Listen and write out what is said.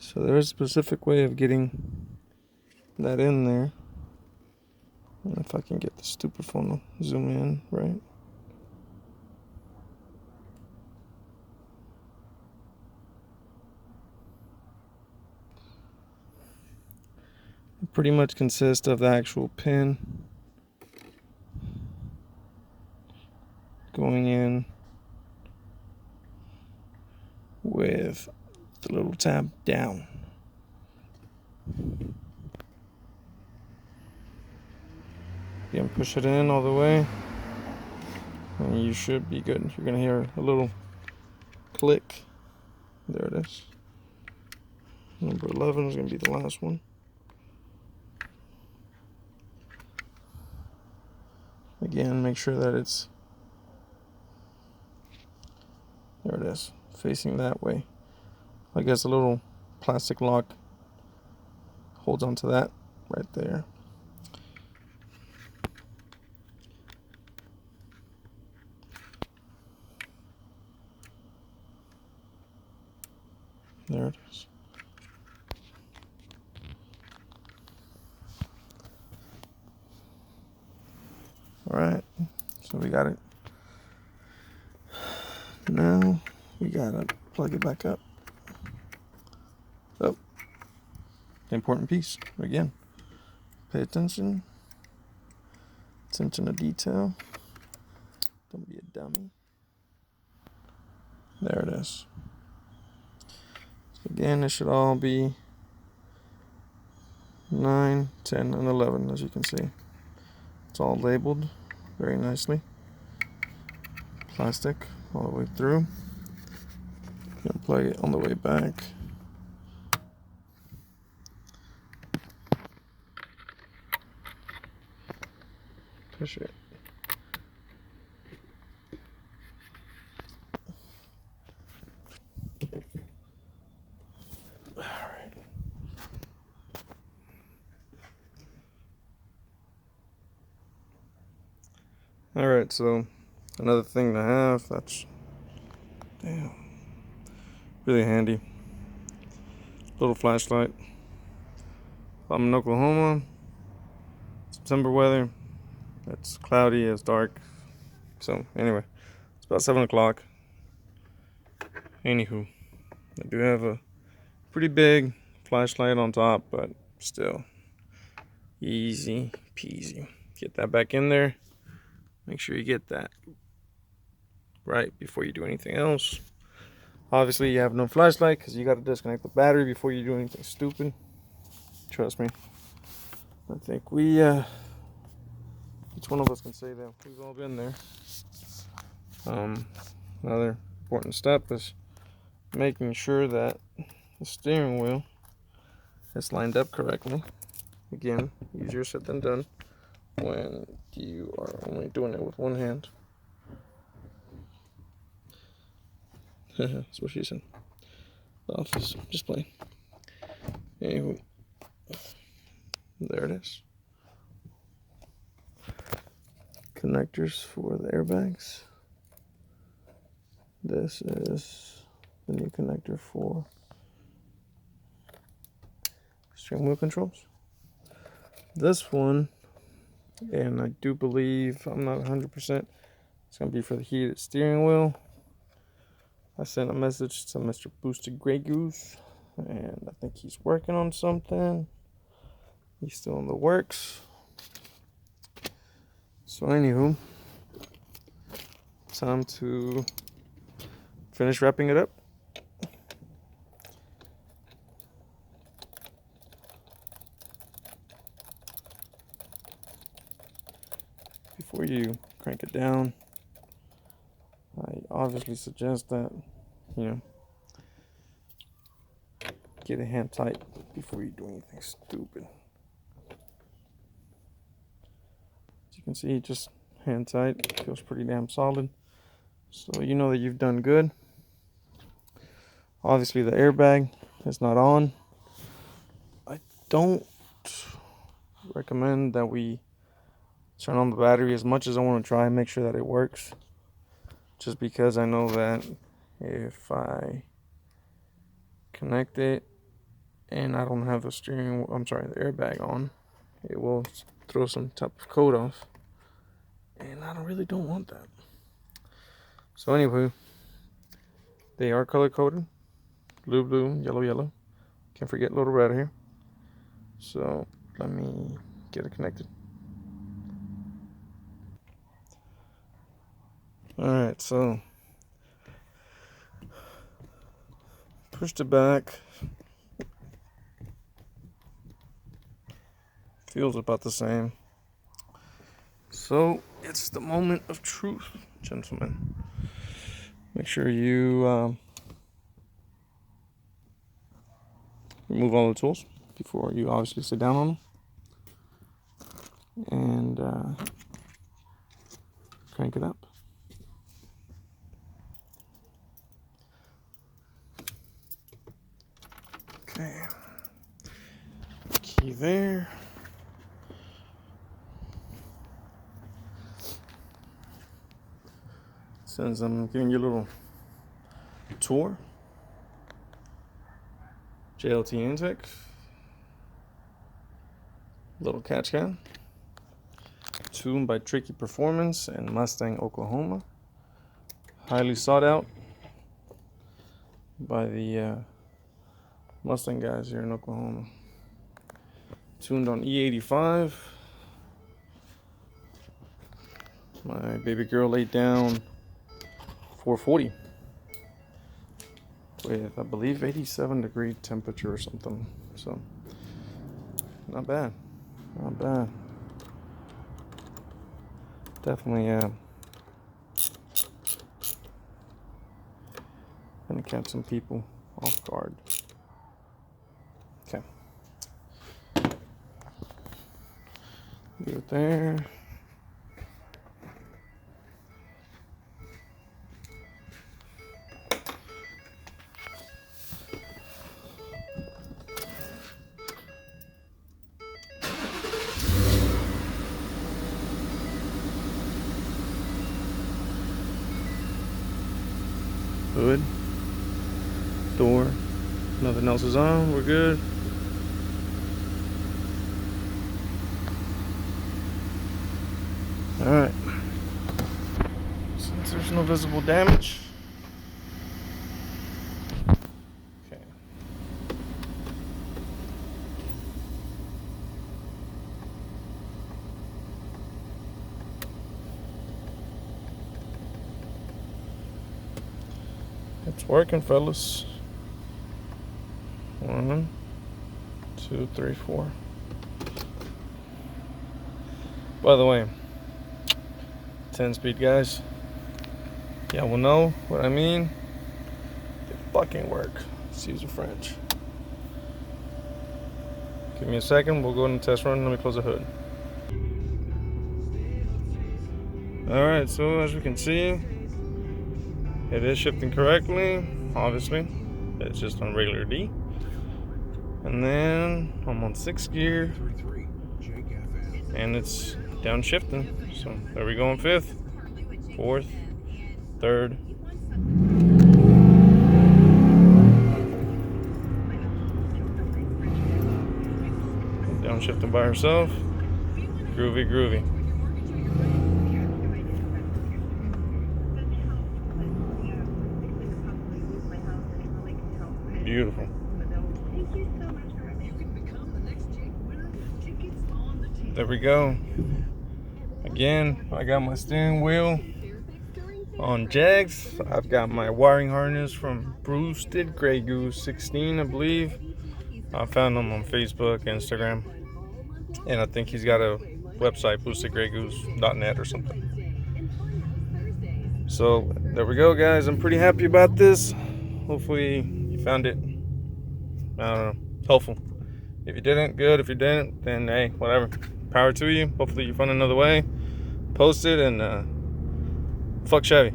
So there's a specific way of getting that in there. And if I can get the stupid phone to zoom in, right? It pretty much consists of the actual pin going in with the little tab down. You can push it in all the way, and you should be good. You're gonna hear a little click. There it is. Number 11 is gonna be the last one. Again, make sure that it's, there it is, facing that way. I guess a little plastic lock holds onto that right there. There it is. All right, so we got it. Now we gotta plug it back up. Oh, important piece again. Pay attention. Attention to detail. Don't be a dummy. There it is. So again, it should all be 9, 10, and 11, as you can see. It's all labeled very nicely. Plastic all the way through. Gonna plug it on the way back. Push it. Alright. Alright, so another thing to have that's really handy. Little flashlight. I'm in Oklahoma. September weather. It's cloudy, it's dark. So anyway, it's about 7 o'clock. Anywho, I do have a pretty big flashlight on top, but still easy peasy. Get that back in there. Make sure you get that right before you do anything else. Obviously, you have no flashlight because you got to disconnect the battery before you do anything stupid. Trust me. I think each one of us can say that we've all been there. Another important step is making sure that the steering wheel is lined up correctly. Again, easier said than done when you are only doing it with one hand. That's what she said. The office, just playing. Anywho, there it is. Connectors for the airbags. This is the new connector for steering wheel controls. This one, and I do believe, I'm not 100%, it's going to be for the heated steering wheel. I sent a message to Mr. Boosted Grey Goose, and I think he's working on something. He's still in the works. So anywho, time to finish wrapping it up. Before you crank it down, I obviously suggest that, get a hand tight before you do anything stupid. As you can see, just hand tight, feels pretty damn solid. So you know that you've done good. Obviously the airbag is not on. I don't recommend that we turn on the battery as much as I want to try and make sure that it works. Just because I know that if I connect it and I don't have the the airbag on, it will throw some type of coat off, and I really don't want that. So anyway, they are color coded, blue, yellow. Can't forget little red here. So let me get it connected. Alright, so pushed it back. Feels about the same. So it's the moment of truth, gentlemen. Make sure you remove all the tools before you obviously sit down on them. And crank it up. Okay. Key there. Since I'm giving you a little tour, JLT intake, little catch can, tuned by Tricky Performance in Mustang, Oklahoma. Highly sought out by the Mustang guys here in Oklahoma. Tuned on E85. My baby girl laid down 440 with, I believe, 87 degree temperature or something. So not bad. Definitely gonna catch some people off guard. Okay. Leave it there. Hood, door, nothing else is on, we're good. Alright, since there's no visible damage, okay. It's working, fellas. 1, 2, 3, 4. By the way, 10-speed guys, yeah, will know what I mean. They fucking work. Excuse the French. Give me a second, we'll go in the test run. Let me close the hood. Alright, so as we can see, it is shifting correctly, obviously. It's just on regular D. And then I'm on 6th gear, and it's downshifting. So there we go on 5th, 4th, 3rd. Downshifting by herself. Groovy. Beautiful. There we go. Again, I got my steering wheel on Jags. I've got my wiring harness from Boosted Grey Goose 16, I believe. I found him on Facebook, Instagram, and I think he's got a website, boostedgreygoose.net or something. So there we go, guys. I'm pretty happy about this. Hopefully you found it, I don't know, helpful. If you didn't, good. If you didn't, then hey, whatever. Power to you. Hopefully you find another way. Post it and fuck Chevy.